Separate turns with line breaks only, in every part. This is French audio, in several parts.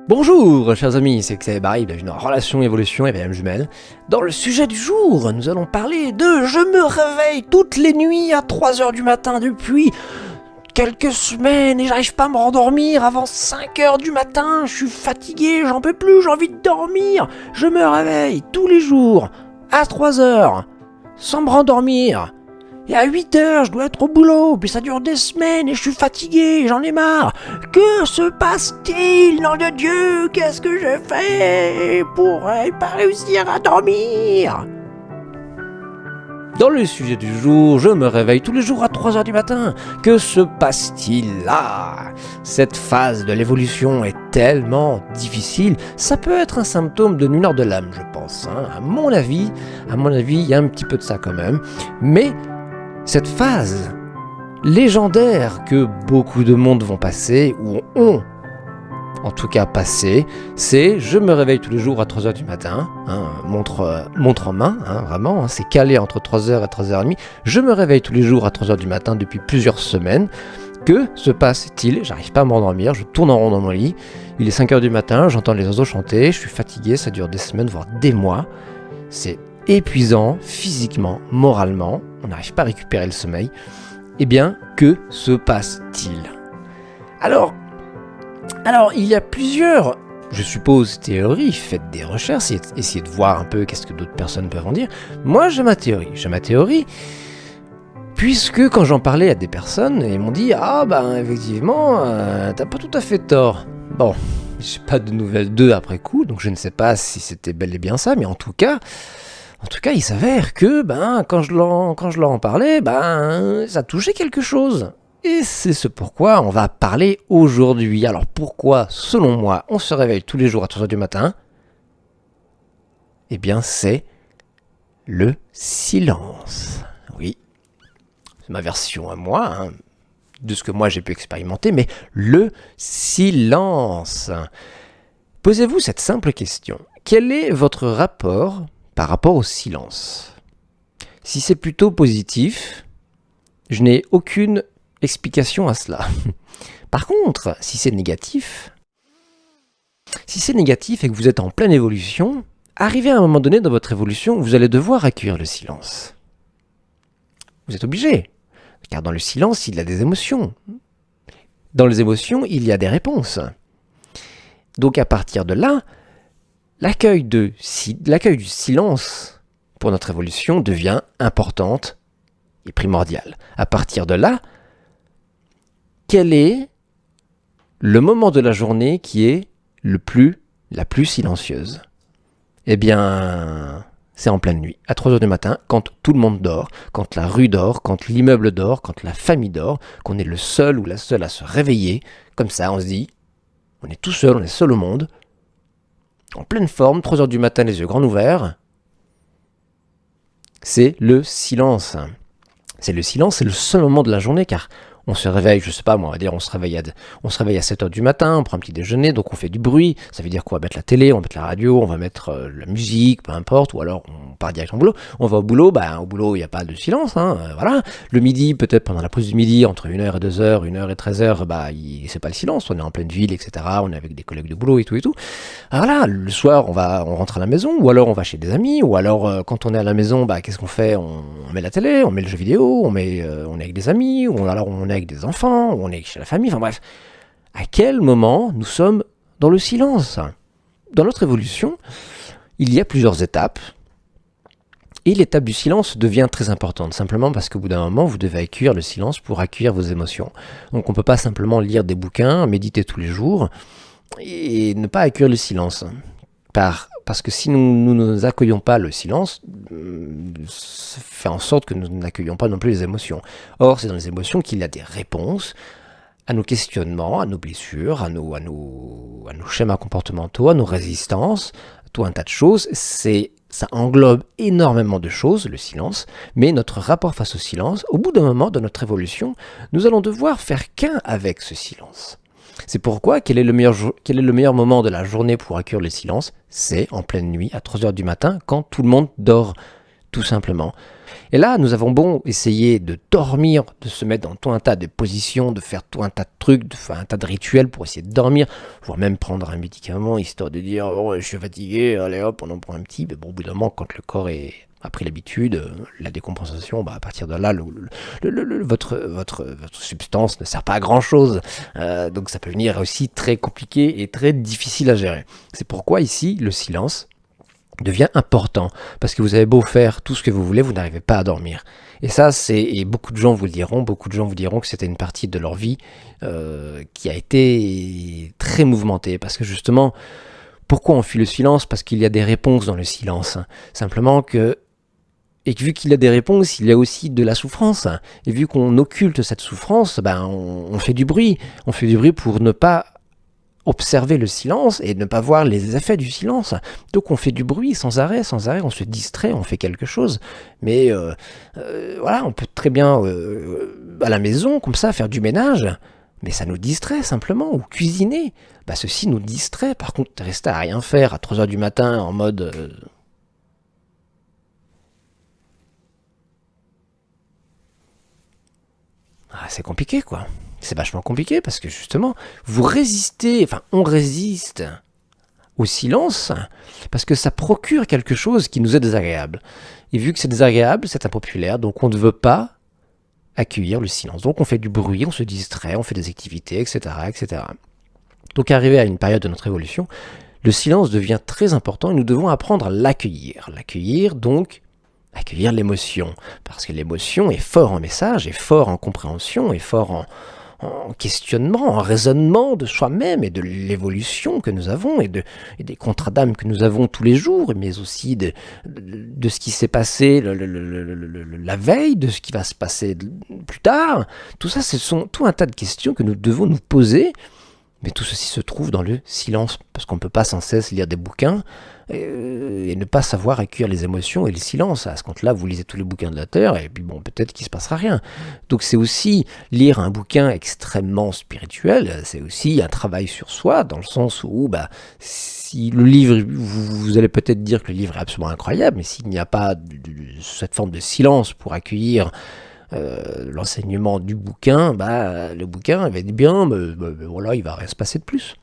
Bonjour chers amis, c'est Xavier Barry, bienvenue dans Relation, Évolution et VM Jumelle. Dans le sujet du jour, nous allons parler de je me réveille toutes les nuits à 3h du matin depuis quelques semaines et j'arrive pas à me rendormir avant 5h du matin, je suis fatigué, j'en peux plus, j'ai envie de dormir. Je me réveille tous les jours à 3h sans me rendormir. Et à 8h, je dois être au boulot, puis ça dure des semaines et je suis fatigué, j'en ai marre. Que se passe-t-il, nom de Dieu? Qu'est-ce que je fais pour pas réussir à dormir? Dans le sujet du jour, je me réveille tous les jours à 3h du matin. Que se passe-t-il là? Cette phase de l'évolution est tellement difficile, ça peut être un symptôme de nuire de l'âme, je pense. À mon avis, il y a un petit peu de ça quand même. Mais cette phase légendaire que beaucoup de monde vont passer, ou ont en tout cas passé, c'est je me réveille tous les jours à 3h du matin, montre en main, vraiment, c'est calé entre 3h et 3h30, je me réveille tous les jours à 3h du matin depuis plusieurs semaines. Que se passe-t-il? J'arrive pas à m'endormir, je tourne en rond dans mon lit, il est 5h du matin, j'entends les oiseaux chanter, je suis fatigué, ça dure des semaines, voire des mois, c'est épuisant, physiquement, moralement, on n'arrive pas à récupérer le sommeil. Eh bien, que se passe-t-il? Alors, il y a plusieurs, je suppose, théories, faites des recherches, essayez de voir un peu qu'est-ce que d'autres personnes peuvent en dire. Moi, j'ai ma théorie, puisque quand j'en parlais à des personnes, ils m'ont dit « Ah, effectivement, t'as pas tout à fait tort. » Bon, j'ai pas de nouvelles d'eux après coup, donc je ne sais pas si c'était bel et bien ça, mais en tout cas, il s'avère que, quand je leur en parlais, ça touchait quelque chose. Et c'est ce pourquoi on va parler aujourd'hui. Alors pourquoi, selon moi, on se réveille tous les jours à 3h du matin? Eh bien, c'est le silence. Oui, c'est ma version à moi, de ce que moi j'ai pu expérimenter, mais le silence. Posez-vous cette simple question. Quel est votre rapport par rapport au silence? Si c'est plutôt positif, je n'ai aucune explication à cela. Par contre, si c'est négatif et que vous êtes en pleine évolution, arrivé à un moment donné dans votre évolution, vous allez devoir accueillir le silence. Vous êtes obligé, car dans le silence, il y a des émotions. Dans les émotions, il y a des réponses. Donc à partir de là, l'accueil du silence pour notre évolution devient importante et primordiale. À partir de là, quel est le moment de la journée qui est la plus silencieuse? Eh bien, c'est en pleine nuit, à 3h du matin, quand tout le monde dort, quand la rue dort, quand l'immeuble dort, quand la famille dort, qu'on est le seul ou la seule à se réveiller. Comme ça, on se dit, on est tout seul, on est seul au monde, en pleine forme, 3h du matin, les yeux grands ouverts. C'est le silence. C'est le silence, c'est le seul moment de la journée, car on se réveille, je sais pas moi, on va dire on se réveille à 7h du matin, on prend un petit déjeuner, donc on fait du bruit. Ça veut dire qu'on va mettre la télé, on va mettre la radio, on va mettre la musique, peu importe, ou alors on part direct au boulot. On va au boulot, au boulot il n'y a pas de silence, voilà. Le midi, peut-être pendant la pause du midi, entre 1h et 2h, 1h et 13h, c'est pas le silence, on est en pleine ville, etc. On est avec des collègues de boulot et tout. Alors voilà, le soir, on rentre à la maison, ou alors on va chez des amis, ou alors quand on est à la maison, qu'est-ce qu'on fait? On met la télé, on met le jeu vidéo, on est avec des amis, ou alors on est avec des enfants, ou on est chez la famille, enfin bref. À quel moment nous sommes dans le silence? Dans notre évolution, il y a plusieurs étapes, et l'étape du silence devient très importante, simplement parce qu'au bout d'un moment, vous devez accueillir le silence pour accueillir vos émotions. Donc on ne peut pas simplement lire des bouquins, méditer tous les jours, et ne pas accueillir le silence. Parce que si nous n'accueillons pas le silence, ça fait en sorte que nous n'accueillons pas non plus les émotions. Or, c'est dans les émotions qu'il y a des réponses à nos questionnements, à nos blessures, à nos schémas comportementaux, à nos résistances, tout un tas de choses. Ça englobe énormément de choses, le silence, mais notre rapport face au silence, au bout d'un moment de notre évolution, nous allons devoir faire qu'un avec ce silence. C'est pourquoi, quel est le meilleur moment de la journée pour accueillir le silence? C'est en pleine nuit, à 3h du matin, quand tout le monde dort. tout simplement. Et là, nous avons beau essayer de dormir, de se mettre dans tout un tas de positions, de faire tout un tas de trucs, de faire un tas de rituels pour essayer de dormir, voire même prendre un médicament, histoire de dire « Oh, je suis fatigué, allez hop, on en prend un petit ». Mais bon, au bout d'un moment, quand le corps a pris l'habitude, la décompensation, à partir de là, votre substance ne sert pas à grand-chose. Donc ça peut venir aussi très compliqué et très difficile à gérer. C'est pourquoi ici, le silence devient important, parce que vous avez beau faire tout ce que vous voulez, vous n'arrivez pas à dormir. Et ça, et beaucoup de gens vous le diront, que c'était une partie de leur vie qui a été très mouvementée, parce que justement, pourquoi on fuit le silence? Parce qu'il y a des réponses dans le silence. Simplement que, et vu qu'il y a des réponses, il y a aussi de la souffrance. Et vu qu'on occulte cette souffrance, on fait du bruit. On fait du bruit pour ne pas observer le silence et ne pas voir les effets du silence. Donc on fait du bruit sans arrêt, on se distrait, on fait quelque chose. Mais voilà, on peut très bien à la maison, comme ça, faire du ménage, mais ça nous distrait simplement, ou cuisiner. Ceci nous distrait. Par contre, rester à rien faire à 3h du matin en mode... c'est compliqué, quoi. C'est vachement compliqué parce que justement, on résiste au silence parce que ça procure quelque chose qui nous est désagréable. Et vu que c'est désagréable, c'est impopulaire, donc on ne veut pas accueillir le silence. Donc on fait du bruit, on se distrait, on fait des activités, etc., etc. Donc arrivé à une période de notre évolution, le silence devient très important et nous devons apprendre à l'accueillir. L'accueillir, donc accueillir l'émotion, parce que l'émotion est fort en message, est fort en compréhension, est fort en questionnement, en raisonnement de soi-même et de l'évolution que nous avons et des contrats d'âme que nous avons tous les jours, mais aussi de ce qui s'est passé la veille, de ce qui va se passer plus tard. Tout ça, ce sont tout un tas de questions que nous devons nous poser, mais tout ceci se trouve dans le silence, parce qu'on ne peut pas sans cesse lire des bouquins et ne pas savoir accueillir les émotions et le silence. À ce compte-là, vous lisez tous les bouquins de la Terre, et puis bon, peut-être qu'il ne se passera rien. Donc c'est aussi lire un bouquin extrêmement spirituel, c'est aussi un travail sur soi, dans le sens où, si le livre, vous allez peut-être dire que le livre est absolument incroyable, mais s'il n'y a pas cette forme de silence pour accueillir l'enseignement du bouquin, le bouquin va être bien, mais voilà, il va rien se passer de plus.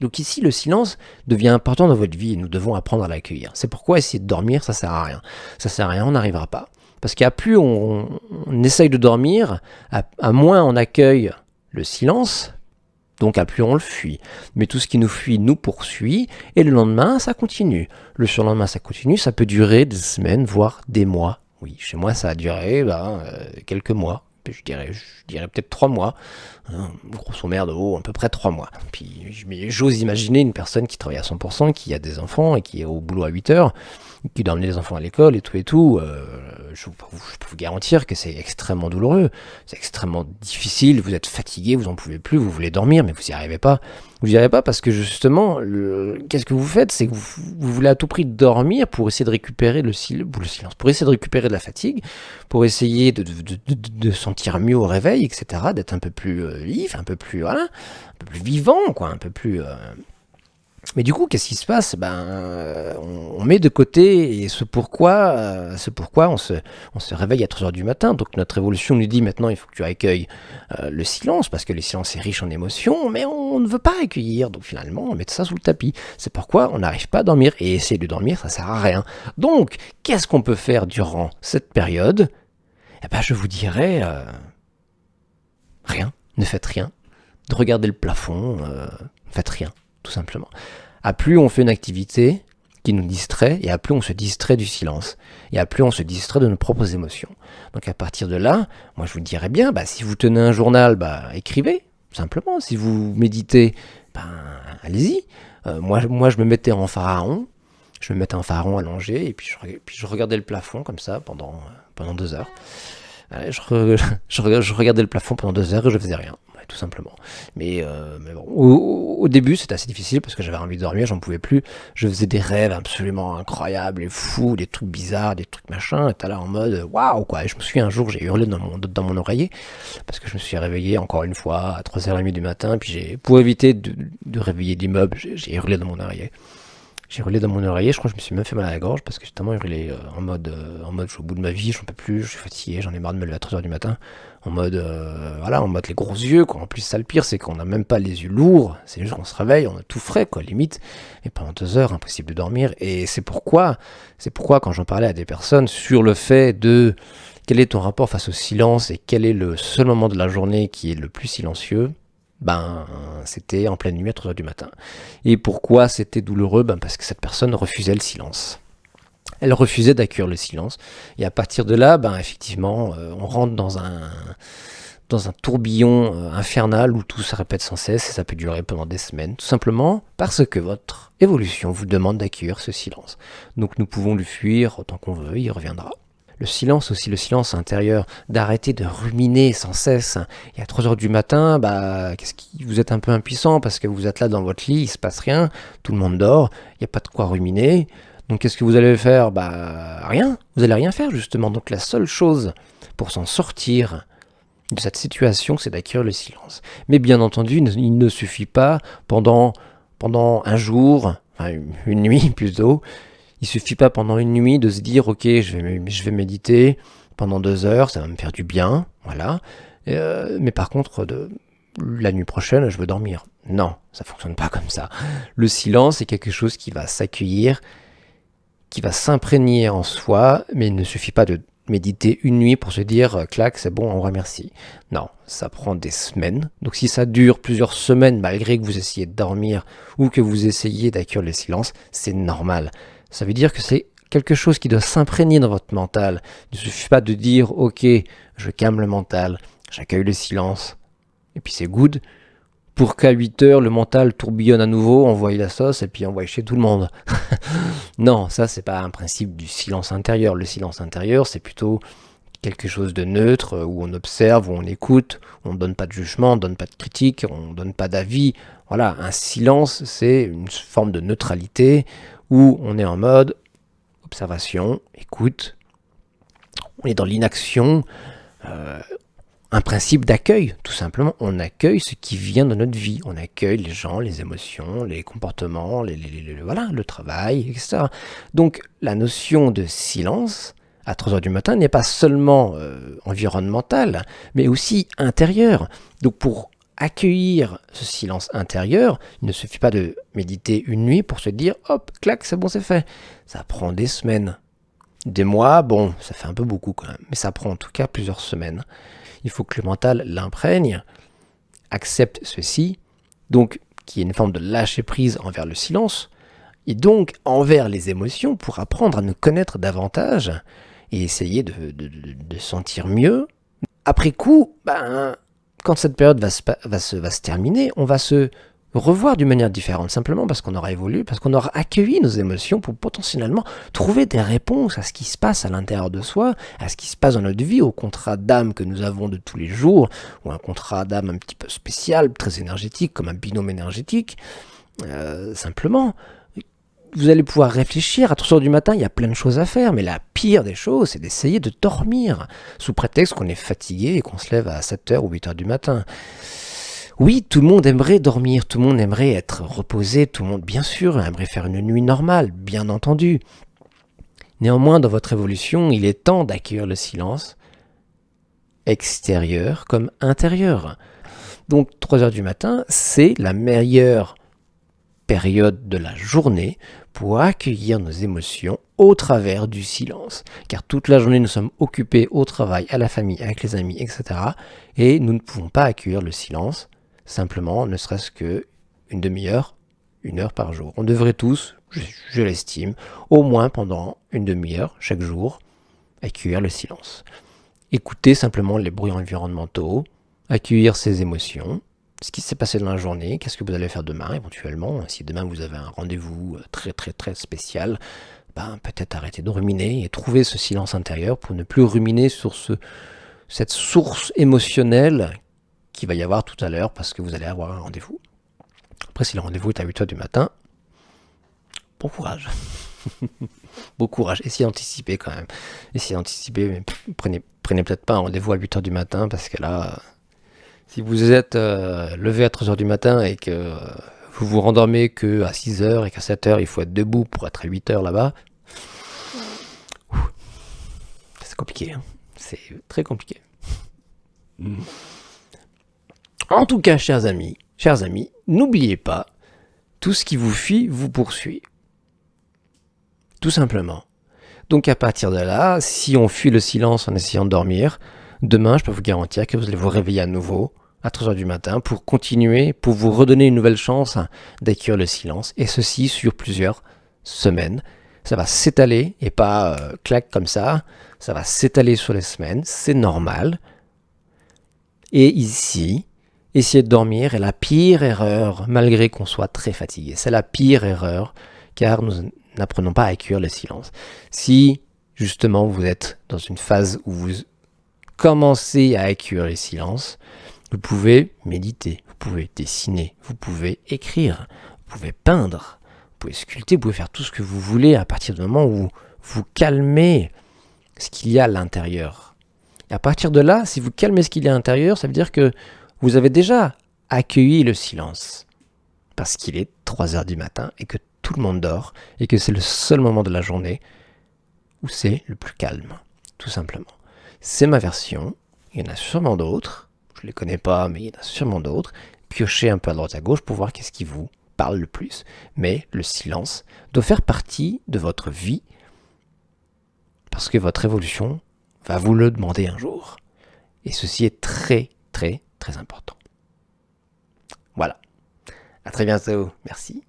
Donc ici, le silence devient important dans votre vie et nous devons apprendre à l'accueillir. C'est pourquoi essayer de dormir, ça sert à rien. Ça sert à rien, on n'arrivera pas. Parce qu'à plus on essaye de dormir, à moins on accueille le silence, donc à plus on le fuit. Mais tout ce qui nous fuit nous poursuit, et le lendemain, ça continue. Le surlendemain, ça continue, ça peut durer des semaines, voire des mois. Oui, chez moi, ça a duré quelques mois. Je dirais peut-être 3 mois, grosso merdo, à peu près 3 mois. Puis j'ose imaginer une personne qui travaille à 100%, qui a des enfants et qui est au boulot à 8 heures, qui doit emmener les enfants à l'école et tout. Je peux vous garantir que c'est extrêmement douloureux, c'est extrêmement difficile, vous êtes fatigué, vous n'en pouvez plus, vous voulez dormir, mais vous n'y arrivez pas. Vous n'y arrivez pas parce que justement, qu'est-ce que vous faites? C'est que vous voulez à tout prix dormir pour essayer de récupérer le silence, pour essayer de récupérer de la fatigue, pour essayer de sentir mieux au réveil, etc., d'être un peu plus vif, un peu plus vivant, quoi, un peu plus... Mais du coup, qu'est-ce qui se passe? On met de côté et ce pourquoi on se réveille à 3h du matin. Donc notre évolution nous dit maintenant il faut que tu accueilles le silence, parce que le silence est riche en émotions, mais on ne veut pas accueillir. Donc finalement, on met ça sous le tapis. C'est pourquoi on n'arrive pas à dormir. Et essayer de dormir, ça sert à rien. Donc, qu'est-ce qu'on peut faire durant cette période? Je vous dirais rien. Ne faites rien. Regardez le plafond. Faites rien. Tout simplement. À plus on fait une activité qui nous distrait, et à plus on se distrait du silence, et à plus on se distrait de nos propres émotions. Donc à partir de là, moi je vous dirais bien, si vous tenez un journal, écrivez, simplement. Si vous méditez, allez-y. Moi je me mettais en pharaon, allongé, et puis je regardais le plafond comme ça pendant 2 heures. Je regardais le plafond pendant 2 heures et je faisais rien. Tout simplement. Mais bon, au début, c'était assez difficile parce que j'avais envie de dormir, j'en pouvais plus. Je faisais des rêves absolument incroyables et fous, des trucs bizarres, des trucs machin. Et t'es là en mode waouh, quoi. Et je me souviens un jour, j'ai hurlé dans mon oreiller parce que je me suis réveillé encore une fois à 3h30 du matin. Puis pour éviter de réveiller l'immeuble, j'ai hurlé dans mon oreiller. J'ai hurlé dans mon oreiller, je crois que je me suis même fait mal à la gorge parce que j'ai tellement hurlé en mode je suis au bout de ma vie, j'en peux plus, je suis fatigué, j'en ai marre de me lever à 3h du matin. En mode, voilà, en mode les gros yeux, quoi. En plus, ça le pire, c'est qu'on n'a même pas les yeux lourds, c'est juste qu'on se réveille, on a tout frais, quoi, limite. Et pendant 2 heures, impossible de dormir. Et c'est pourquoi quand j'en parlais à des personnes sur le fait de quel est ton rapport face au silence et quel est le seul moment de la journée qui est le plus silencieux, ben, c'était en pleine nuit à 3h du matin. Et pourquoi c'était douloureux? Ben, parce que cette personne refusait le silence. Elle refusait d'accueillir le silence. Et à partir de là, ben, effectivement, on rentre dans un tourbillon infernal où tout se répète sans cesse et ça peut durer pendant des semaines, tout simplement parce que votre évolution vous demande d'accueillir ce silence. Donc nous pouvons le fuir autant qu'on veut, il reviendra. Le silence aussi, le silence intérieur, d'arrêter de ruminer sans cesse. Et à 3h du matin, bah, vous êtes un peu impuissant parce que vous êtes là dans votre lit, il se passe rien, tout le monde dort, il n'y a pas de quoi ruminer. Donc qu'est-ce que vous allez faire? Bah rien, vous allez rien faire justement. Donc la seule chose pour s'en sortir de cette situation, c'est d'accueillir le silence. Mais bien entendu, il ne suffit pas pendant un jour, enfin une nuit plutôt, il suffit pas pendant une nuit de se dire ok, je vais méditer pendant 2 heures, ça va me faire du bien, voilà. Mais par contre, la nuit prochaine, je veux dormir. Non, ça fonctionne pas comme ça. Le silence est quelque chose qui va s'accueillir, qui va s'imprégner en soi, mais il ne suffit pas de méditer une nuit pour se dire clac, c'est bon, on remercie. Non, ça prend des semaines. Donc si ça dure plusieurs semaines malgré que vous essayez de dormir ou que vous essayez d'accueillir le silence, c'est normal. Ça veut dire que c'est quelque chose qui doit s'imprégner dans votre mental. Il ne suffit pas de dire ok, je calme le mental, j'accueille le silence, et puis c'est good. Pour qu'à 8 heures, le mental tourbillonne à nouveau, envoie la sauce et puis envoie chez tout le monde. Non, ça c'est pas un principe du silence intérieur. Le silence intérieur, c'est plutôt quelque chose de neutre, où on observe, où on écoute, où on ne donne pas de jugement, on ne donne pas de critique, on ne donne pas d'avis. Voilà, un silence, c'est une forme de neutralité, où on est en mode observation, écoute, on est dans l'inaction, un principe d'accueil, tout simplement. On accueille ce qui vient de notre vie. On accueille les gens, les émotions, les comportements, voilà, le travail, etc. Donc, la notion de silence, à 3h du matin, n'est pas seulement environnementale, mais aussi intérieure. Donc, pour accueillir ce silence intérieur, il ne suffit pas de méditer une nuit pour se dire, hop, clac, c'est bon, c'est fait. Ça prend des semaines. Des mois, bon, ça fait un peu beaucoup quand même, mais ça prend en tout cas plusieurs semaines. Il faut que le mental l'imprègne, accepte ceci, donc qu'il y ait une forme de lâcher prise envers le silence, et donc envers les émotions pour apprendre à nous connaître davantage et essayer de sentir mieux. Après coup, quand cette période va se terminer, on va se revoir d'une manière différente, simplement parce qu'on aura évolué, parce qu'on aura accueilli nos émotions pour potentiellement trouver des réponses à ce qui se passe à l'intérieur de soi, à ce qui se passe dans notre vie, au contrat d'âme que nous avons de tous les jours, ou un contrat d'âme un petit peu spécial, très énergétique, comme un binôme énergétique. Simplement, vous allez pouvoir réfléchir. À 3h du matin, il y a plein de choses à faire, mais la pire des choses, c'est d'essayer de dormir, sous prétexte qu'on est fatigué et qu'on se lève à 7h ou 8h du matin. Oui, tout le monde aimerait dormir, tout le monde aimerait être reposé, tout le monde, bien sûr, aimerait faire une nuit normale, bien entendu. Néanmoins, dans votre évolution, il est temps d'accueillir le silence, extérieur comme intérieur. Donc, 3h du matin, c'est la meilleure période de la journée pour accueillir nos émotions au travers du silence. Car toute la journée, nous sommes occupés au travail, à la famille, avec les amis, etc. Et nous ne pouvons pas accueillir le silence, simplement, ne serait-ce qu'une demi-heure, 1 heure par jour. On devrait tous, je l'estime, au moins pendant une demi-heure chaque jour, accueillir le silence. Écouter simplement les bruits environnementaux, accueillir ses émotions, ce qui s'est passé dans la journée, qu'est-ce que vous allez faire demain éventuellement. Si demain vous avez un rendez-vous très très très spécial, peut-être arrêter de ruminer et trouver ce silence intérieur pour ne plus ruminer sur cette source émotionnelle qu'il va y avoir tout à l'heure parce que vous allez avoir un rendez-vous. Après, si le rendez-vous est à 8h du matin, bon courage. Bon courage, essayez d'anticiper quand même. Essayez d'anticiper, mais prenez peut-être pas un rendez-vous à 8h du matin parce que là, si vous êtes levé à 3h du matin et que vous vous rendormez que à 6 heures et qu'à 7 heures, il faut être debout pour être à 8 heures là-bas. C'est compliqué, hein. C'est très compliqué. En tout cas, chers amis, n'oubliez pas, tout ce qui vous fuit vous poursuit. Tout simplement. Donc à partir de là, si on fuit le silence en essayant de dormir, demain, je peux vous garantir que vous allez vous réveiller à nouveau à 3 heures du matin pour continuer, pour vous redonner une nouvelle chance d'acquérir le silence, et ceci sur plusieurs semaines. Ça va s'étaler, et pas clac comme ça, ça va s'étaler sur les semaines, c'est normal. Et ici, essayer de dormir est la pire erreur, malgré qu'on soit très fatigué. C'est la pire erreur, car nous n'apprenons pas à accueillir le silence. Si, justement, vous êtes dans une phase où vous commencez à accueillir le silence, vous pouvez méditer, vous pouvez dessiner, vous pouvez écrire, vous pouvez peindre, vous pouvez sculpter, vous pouvez faire tout ce que vous voulez à partir du moment où vous calmez ce qu'il y a à l'intérieur. Et à partir de là, si vous calmez ce qu'il y a à l'intérieur, ça veut dire que vous avez déjà accueilli le silence. Parce qu'il est 3 heures du matin et que tout le monde dort et que c'est le seul moment de la journée où c'est le plus calme, tout simplement. C'est ma version, il y en a sûrement d'autres, je ne les connais pas, mais il y en a sûrement d'autres. Piochez un peu à droite à gauche pour voir qu'est-ce qui vous parle le plus. Mais le silence doit faire partie de votre vie parce que votre évolution va vous le demander un jour. Et ceci est très, très, très important. Voilà. À très bientôt. Merci.